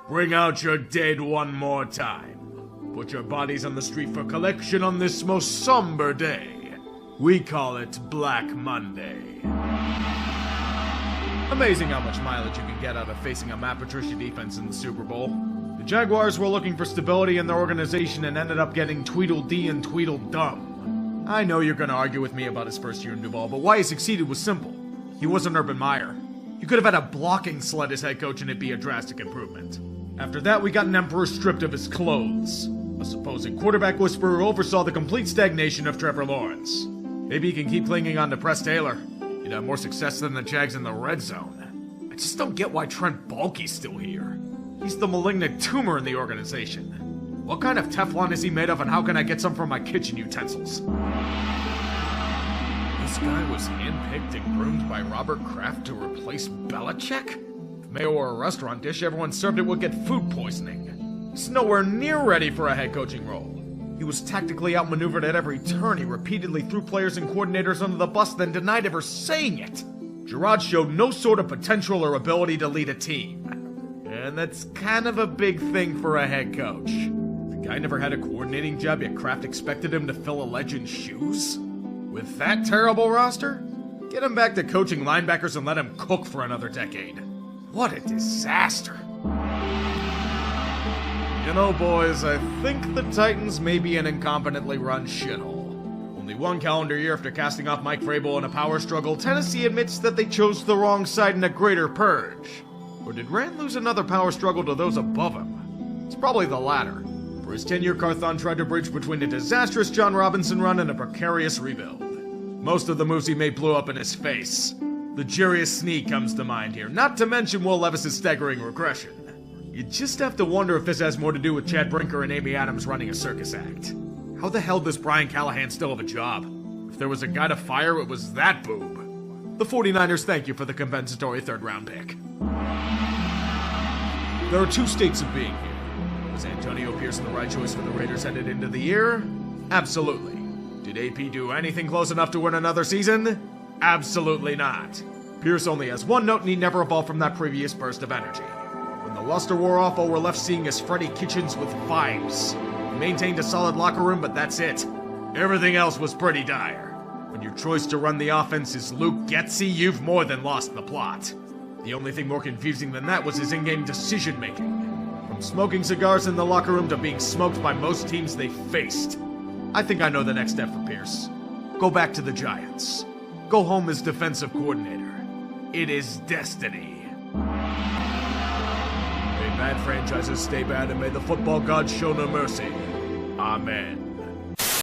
Bring out your dead one more time. Put your bodies on the street for collection on this most somber day. We call it Black Monday. Amazing how much mileage you can get out of facing a Matt Patricia defense in the Super Bowl. The Jaguars were looking for stability in their organization and ended up getting Tweedledee and Tweedledum. I know you're gonna argue with me about his first year in Duval, but why he succeeded was simple. He wasn't Urban Meyer. You could have had a blocking sled as head coach and it'd be a drastic improvement. After that, we got an emperor stripped of his clothes. A supposed quarterback whisperer who oversaw the complete stagnation of Trevor Lawrence. Maybe he can keep clinging on to Press Taylor. He'd have more success than the Jags in the red zone. I just don't get why Trent Baalke's still here. He's the malignant tumor in the organization. What kind of Teflon is he made of, and how can I get some from my kitchen utensils? This guy was handpicked and groomed by Robert Kraft to replace Belichick? If Mayo were a restaurant dish, everyone served it would get food poisoning. He's nowhere near ready for a head coaching role. He was tactically outmaneuvered at every turn. He repeatedly threw players and coordinators under the bus, then denied ever saying it. Gerard showed no sort of potential or ability to lead a team. And that's kind of a big thing for a head coach. The guy never had a coordinating job, yet Kraft expected him to fill a legend's shoes? With that terrible roster? Get him back to coaching linebackers and let him cook for another decade. What a disaster. You know, boys, I think the Titans may be an incompetently run shithole. Only one calendar year after casting off Mike Vrabel in a power struggle, Tennessee admits that they chose the wrong side in a greater purge. Or did Rand lose another power struggle to those above him? It's probably the latter. For his tenure, Carthon tried to bridge between a disastrous John Robinson run and a precarious rebuild. Most of the moves he made blew up in his face. The Jarius Sneed comes to mind here, not to mention Will Levis's staggering regression. You just have to wonder if this has more to do with Chad Brinker and Amy Adams running a circus act. How the hell does Brian Callahan still have a job? If there was a guy to fire, it was that boob. The 49ers thank you for the compensatory third-round pick. There are two states of being here. Was Antonio Pierce the right choice for the Raiders headed into the year? Absolutely. Did AP do anything close enough to win another season? Absolutely not. Pierce only has one note and he never evolved from that previous burst of energy. When the luster wore off, all we're left seeing is Freddie Kitchens with vibes. He maintained a solid locker room, but that's it. Everything else was pretty dire. When your choice to run the offense is Luke Getsy, you've more than lost the plot. The only thing more confusing than that was his in-game decision-making. From smoking cigars in the locker room to being smoked by most teams they faced. I think I know the next step for Pierce. Go back to the Giants. Go home as defensive coordinator. It is destiny. May bad franchises stay bad and may the football gods show no mercy. Amen.